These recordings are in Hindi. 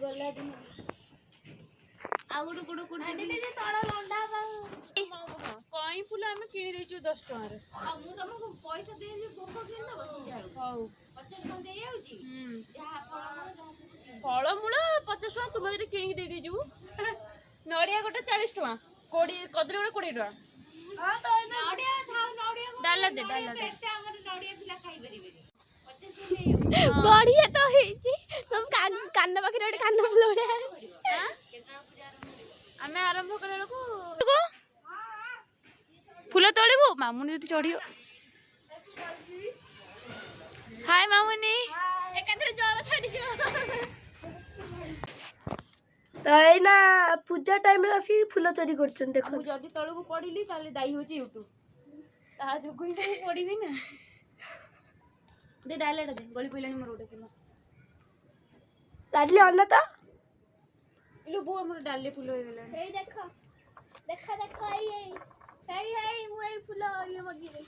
गला दिन आउडु गुडु कुडु दीदी तोड़ा लंडा कई फूल आम किणी देचु 10 टका रे मु तुमको पैसा देली भोग किन दबो संध्याळु हाउ 50 टका दे आउची जहा फळमूळ 50 टका तुम जरी किणी दे देजु नडिया गोटे 40 टका कोडी कदली गोटे 20 टका हां तो नडिया थाउ नडिया डाला दे एते हमर नडिया पिला खाई परिबे 50 टका बढ़िया तो हेची तुम कान पाखरे गोटे कान फुलोडे हां आमे आरंभ कले को फूल तोड़बू मामुनी जति चढ़ियो हाय मामुनी एकाथरे जोर छाडी जो ताई ना पूजा टाइम रे आसी फूल चोरी करछन देखो मु जदी तळको पडिली ताले दाई होची यूट्यूब ता जोगुई से पडिबी ना दे डालेटा दे गली पइलानी मोर ओटे फूल लाडली अन्न त इलो बो मोर डाले फूल हो गेला ए देखो देखो देखो आई मु ए फूल ये मगी रे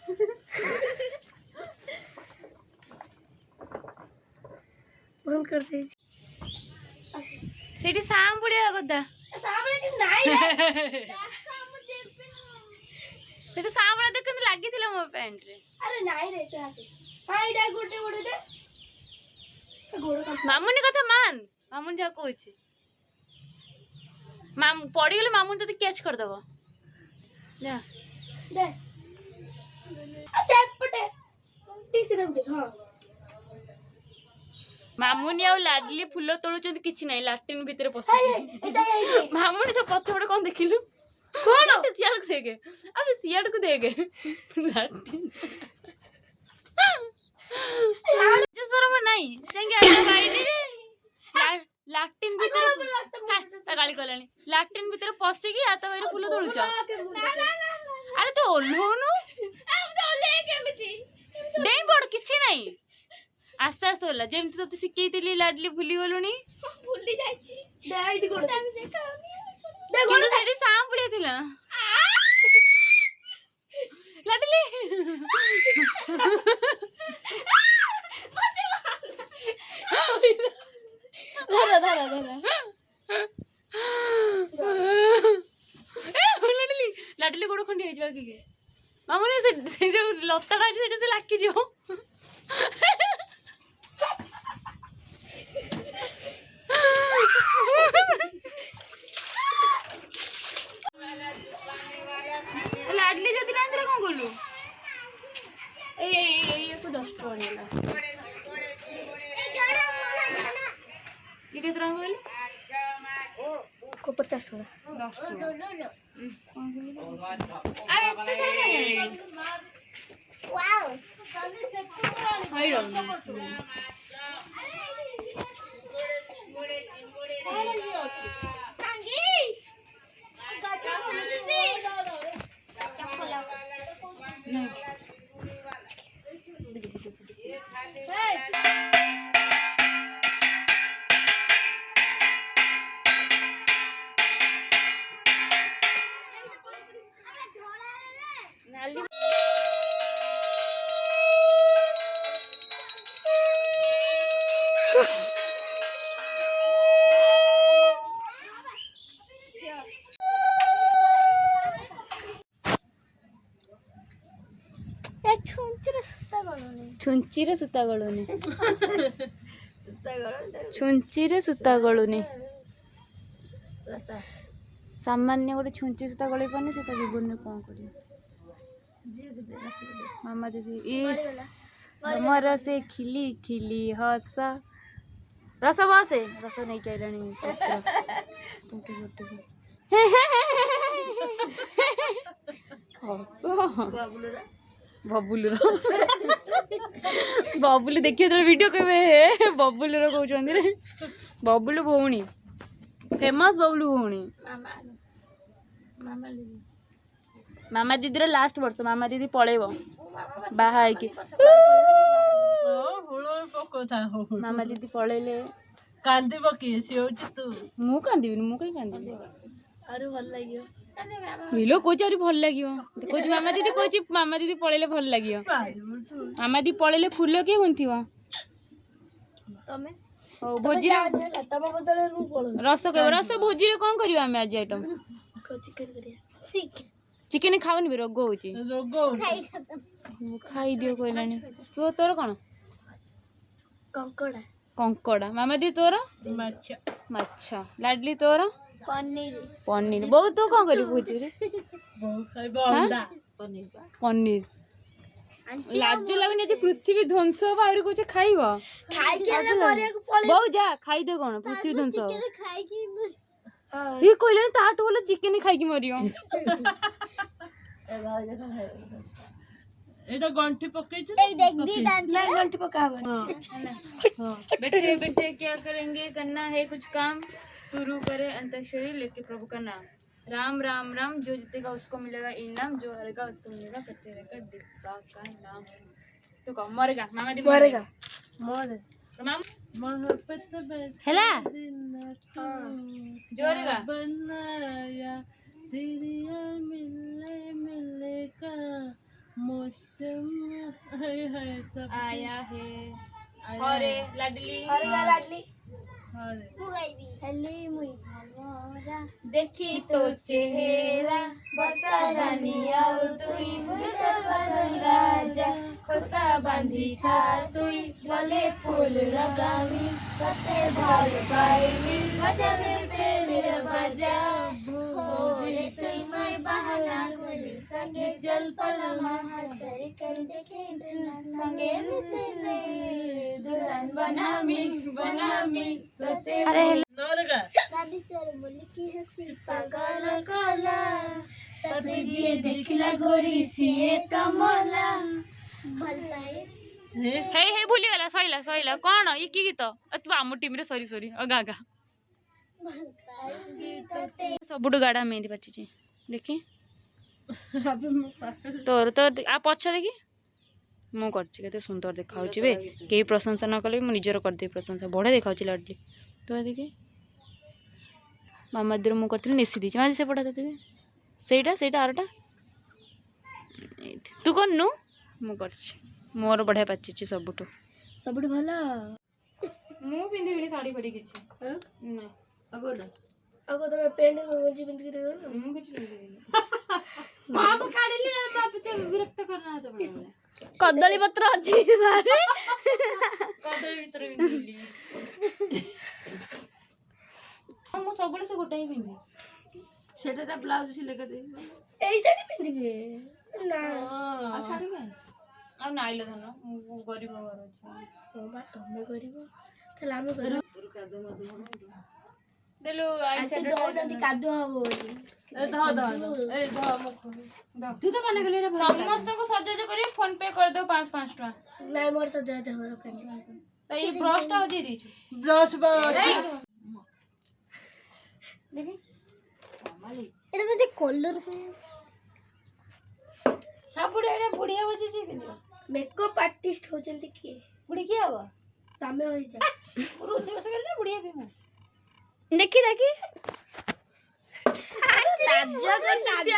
बंद कर दे सेठी साम बुढ़िया गदा सामने कि नाही रे देखो मु जेपे सेठी साम बुढ़िया देखन लागी थिला मो पैंट रे अरे नाही रे तो आसे हां इडा गोटे गोटे दे गोड़ का मामुनी कथा मान मामुनी जा कहछि माम पड़ी गेले मामुनी तते कैच कर दबो ले दे सेपटे तीसरे दे हां मामुनी आ लाडली फूल तोळुचंत किछि नै लाटिन भितरे पसि मामुनी तो पछ पड़े कोन देखिलु कोन सियाड़ को देखे अबे सियाड़ को देखे लाटिन जो शरम नै जेंगे आ बाइली लाटिन भितर ता गाली कलानी लाटिन भितर पसि कि आता बाइरे फूल तोळुच अरे तो ओल्होनु हम तो ले केमिति डेई पड़ किछि नै आस्ते आस्ते होला जेमति तते सिकेइतिली लाडली भूली गलुनी भूली जाईची डाइट गोड़ दे गोड़ सेठी साम पुलिया थिला लाडली धरा धरा धरा ए लाडली लाडली गोड़ खंडी हे जवा के मामुनी से जो लत्ता काटी से लाकी जो लाडली जदी ना अंदर कोन गोलु ए को 10 टका नेला ये कितना होल को 50 टका 10 टका अरे इतने सारे वाओ हाय रो छुंचीरे सुता गलुनी छुंचीरे सुता गलुनी सामान्य गोटे छुंची सुता गले पानी से जीवन में कौन कर मामा दीदी मोर से खिली खिली हस रस बसे रस नहीं कहलानी हस बबुलू बबुलू देखिए तो वीडियो कहे बबुलू कहते रे बबुलू भौणी फेमस बबुलू भौणी मामा दीदी लास्ट वर्ष मामा दीदी पलैब बाहा मामा दीदी पलैले कांदी पकी तू मु कांदीबिनी मु कहीं कांदी अरे भल लागियो हिलो कोच आरी भल लागियो कोच मामा दीदी पळेले भल लागियो मामा दीदी पळेले फूल के गुंथिबो तमे ହଉ ଭୋଜିରେ ତମ ବଦଳରେ ମୁଁ ପଳଉଛି ରସ କେବେ ରସ ଭୋଜିରେ କଣ କରିବା ଆମେ ଆଜି ଆଇଟମ ଚିକେନ କରିବା ଚିକେନ ଖାଉନି ବି ରୋଗ ହଉଛି ରୋଗ ଖାଇଦିଅ କହିଲାଣି ତୋର କଣ କଙ୍କଡା କଙ୍କଡା ମାମା ଦି ତୋର ମାଛ ମାଛ ଲାଡଲି ତୋର ପନିର ପନିର ବୋଉ ତୁ କଣ କରିବୁ ଭୋଜିରେ ବୋଉ ଖାଇବ ଅଣ୍ଡା ପନିର ଲାଜ ଲାଗୁନି ଆଜି ପୃଥିବୀ ଧ୍ୱଂସ ହବ ଆହୁରି କହୁଛ ଖାଇବ ଖାଇକି ହେଲେ ମରିବାକୁ ପଳେଇ ବୋଉ ଯା ଖାଇଦେ କଣ ପୃଥିବୀ ଧ୍ୱଂସ ହବ ଖାଇକି ଇଏ କହିଲେଣି ତାଠୁ ଭଲ ଚିକେନ ଖାଇକି ମରିବ ଏଇଟା ଗଣ୍ଠି ପକେଇଛୁ ଏଇ देख दी डांस गंटी पका बेटे बेटे क्या करेंगे करना है कुछ काम शुरू करे अंताक्षरी लेके प्रभु का नाम राम राम राम जो जीतेगा उसको मिलेगा इनाम जो हारेगा उसको मिलेगा कच्चे रहकर डिब्बा का नाम तो कौन मरेगा मामा दी मरेगा मोरे मामा मोहब्बत हेला तू जोरेगा बनाया तेरी मिलने मिलने का मौसम है सब आया है अरे लाडली हरगा लाडली अरे हेली मुई भमरा देखी तो चेहरा बसा रानी आउ तुई मुद बदल राजा खोसा बांधी था तुई गले फूल लगावी कते भाल पाई बजाने पे मेरा बाजा हो रे तुई मर बहाना कोई संगे जल पल महासर कर देखे बिना संगे मिसने दुल्हन बनामी अरे नौरगा दादी तेरे बोले की हंसी पागल कोला तते जिए देखला गोरी सिए कमला भल पाए हे हे हे भूली गला सइला सइला कौन ये की गीत तू आम टीम रे सॉरी सॉरी अगा अगा भल पाए तते सबुठु गाढ़ा मेहंदी पाची देखी अबे मैं पागल तोर तोर आ पछ देखी मु करछि केते सुंदर देखाउछि बे केही प्रशंसा न कले मु निजर कर दे प्रशंसा बढ़िया देखाउछि लाडली तो देखी मामा दर मु करथिल नेसी दिछि माजी से पठा देते सेटा सेटा आरटा तू करनु मु करछि मोर बढ़िया पाचिछि सबुठु सबुठ भला मु पिंधिबिनी साड़ी फड़ी किछि ना अगो तमे पेंट गंजी पिंध के रहयो मु किछि पिंधिबिनी बाप काढिली ना बाप ते विरक्त करना तो बडा कदली पत्र अछि बारे कदली भीतर पिंधिली मु सबले से गोटाई पिंधि सेटा ता ब्लाउज सिले के दे एई साड़ी पिंधिबे ना आ साड़ी का आ नाइले धन मु गरीब घर अछि ओ बा तमे करिवो तले हम करू देलु आई आंटी दो नदी कादो हबो ए धा मुख तू तो माने गले समस्त को सजज करी फोन पे कर दो 5 5 टका नाइ मोर सजा दे हो रखनी त ई ब्रश टा दे दी छु ब्रश बा देखी एटा मते कलर सबुडे एटा बुढ़िया बजे से पिंदियो मेकअप आर्टिस्ट हो जल्दी की बुढ़ी के हवा तमे होई जा रोसे बसे करे बुढ़िया भी मु देखी देखी लाज कर लाज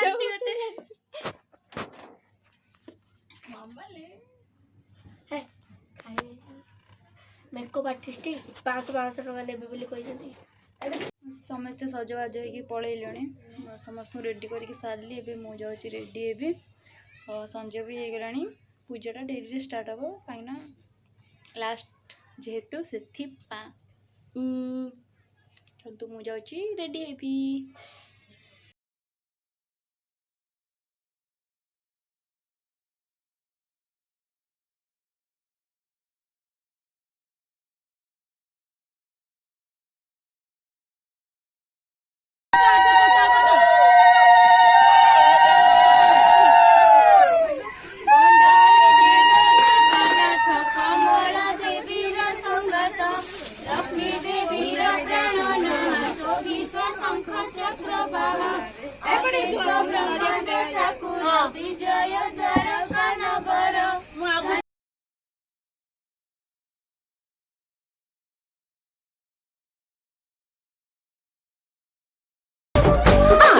मामा ले है मेकअप आर्टिस्ट 500 टका नेबे बोली कहिसथि समस्ते सजबाज होगी पलैले समस्त रेडी करके सारे एबे मु जाऊँ रेडी हेबी और संजय भी हो गलानी पूजाटा डेरी स्टार्ट हम कहीं लास्ट जेहेतु से तो मु जाऊँ रेडी हेबी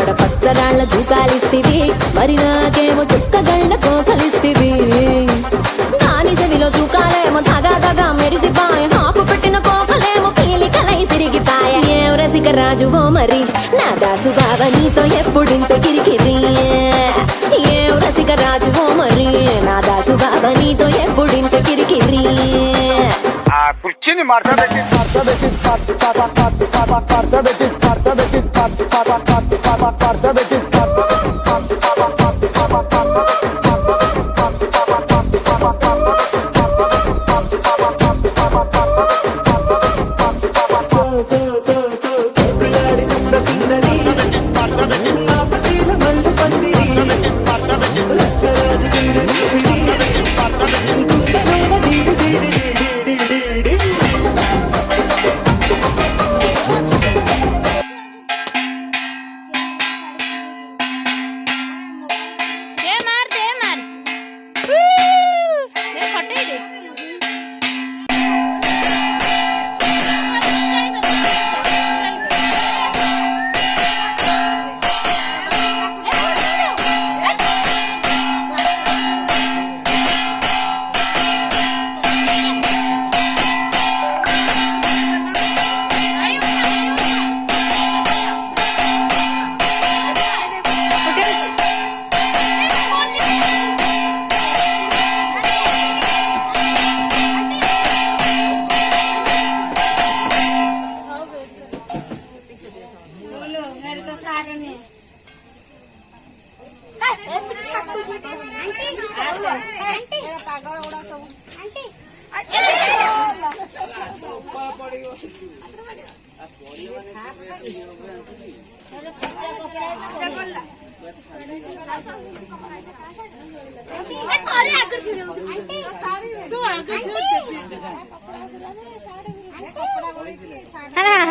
ఆడపచ్చరాళ్ళ జూకాలిస్తివి మరి నాకేమో చుక్కగళ్ళ కోకలిస్తివి నాని చెవిలో జూకాలేమో దగా దగా మెరిసిపాయ నాకు పెట్టిన కోకలేమో రాజువో మరి నా దాసు బావ నీతో ఎప్పుడింత కిరికిరి ఏ రసిక రాజువో మరి నా దాసు బావ నీతో ఎప్పుడింత కిరికిరి ఆ కుర్చీని మార్చబెట్టి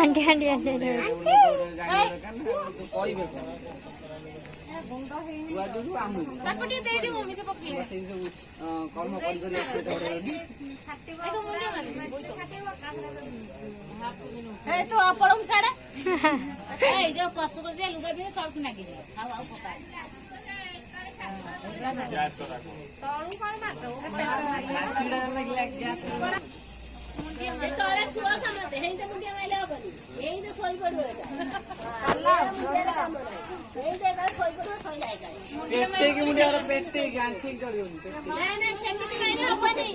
आंटी आंटी आंटी तो आपड़म साडे ए जो कसु कसु लुगा भी चढ़ नागी आउ आउ पका गैस को राखो तळू कोन मातो लागला गैस से तळे सुवा समते हेंते मुंडिया माइले हबनी एई तो सोई पडो एटा अल्लाह एई दे का सोई पडो सोई जाय जाय पेटे की मुंडिया रे पेटे गांठी करियो नहीं नहीं सेमिति माइले हबनी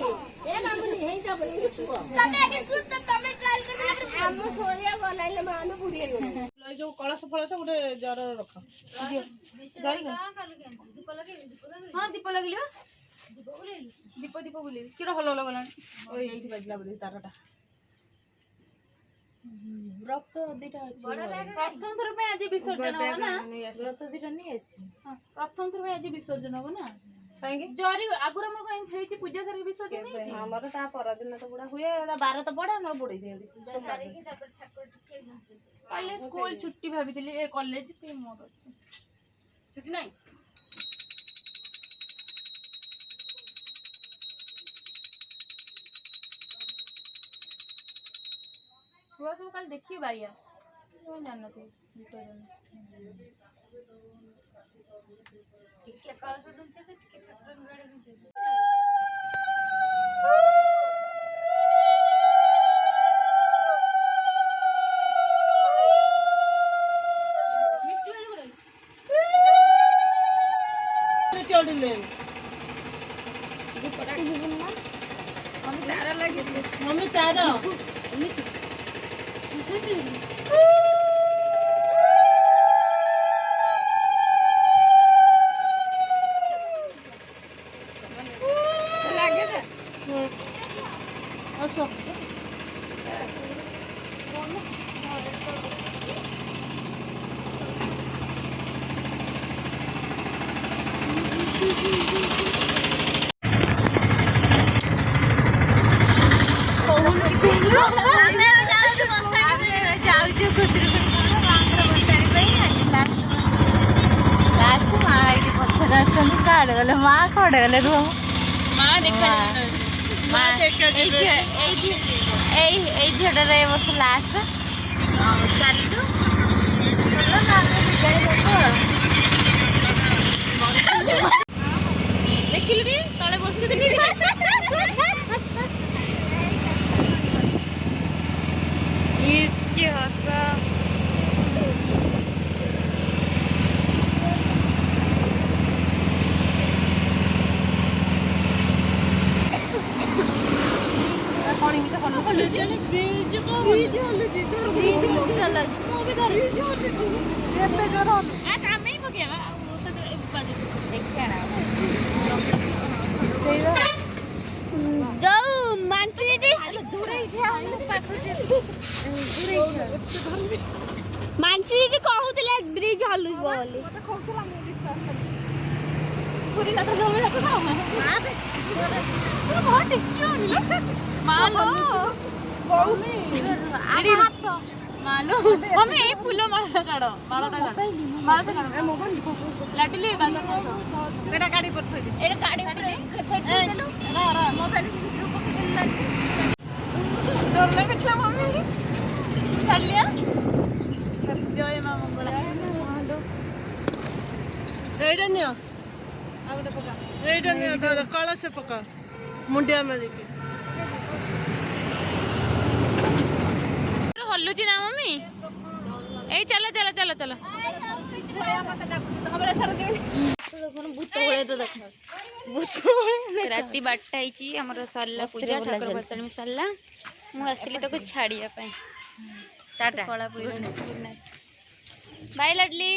ए मामुली हेंते हबनी सुवा तमे आगे सुत तो तमे ट्राई कर हम सोरिया गलाइले मानु बुडी गयो जो कलश फलश गोटे जार रख हां दीप लगिलो दीप दीप बुले किरा हलो हलो गलान ओए एठी बाजला बदे तारटा रक्त दिटा अछि प्रथम थर पे आज विसर्जन हो ना रक्त दिटा नहीं अछि हां प्रथम थर पे आज विसर्जन हो ना काहे जरी आगुर हमर कहीं थेछि पूजा सर विसर्जन नहीं अछि हमर ता पर दिन तो बुडा हुए 12 तो बडा हमर बुडी दियंती 10 तारीख की ठाकुर ठाकुर कॉलेज स्कूल छुट्टी भाबितली ए कॉलेज पे मोर छुट्टी नहीं छुआ सब कल देखिए भैया वो जानते विसर्जन टिके कल से तुम से टिके ठाकुर गाड़ी में चढ़ले मम्मी तारा अच्छा गले माँ खड़े गले रू मां देखा झीटा ए वर्ष लास्ट चलू देखिलु तले बसु इसकी हसा ଏମିତି କଣ ହଲୁଛି ବ୍ରିଜ ହଲୁଛି ମୁଁ ବି ଧରୁଛି ଏତେ ଜୋର ହଲୁ ଆମେ ହିଁ ପକେଇବା ଆଉ ତ ଯୋଉ ମାନସି ଦିଦି ମାନସି ଦିଦି କହୁଥିଲେ ବ୍ରିଜ ହଲୁଯିବ ବୋଲି ମତେ କହୁଥିଲା ମୁଁ ବିଶ୍ୱାସ କଲି ପୁରୀ କଥା ଜମି ରଖ ମାଲୋ କହୁନି ମାଲୋ ମମି ଏଇ ଫୁଲ ମାଳଟା କାଢ ମାଳଟା କାଢ ଲାଟିଲି ଏଟା ଗାଡି પર ଥୋଇ ଦେ ଏଟା କାଢି ମୋବାଇଲ ଡର ଲାଗୁଛି ମମି ଚାଲିଆ ଜୟ ମା ମଙ୍ଗଳା ଏଇଟା ନିଅ ଆଉ ଗୋଟେ ପକା ଏଇଟା ନିଅ କଳସ ପକା ମୁଣ୍ଡିଆ ମାରିକି ହଲୁଛି ନା ମମି ଏଇ ଚାଲ ଚାଲ ଚାଲ ଚାଲ ରାତି 12ଟା ହେଇଛି ଆମର ସରିଲା ପୂଜା ଠାକୁର ଭସାଣି ସରିଲା ମୁଁ ଆସିଥିଲି ତାକୁ ଛାଡ଼ିବା ପାଇଁ କଳା ବାଇ ଲାଡଲି।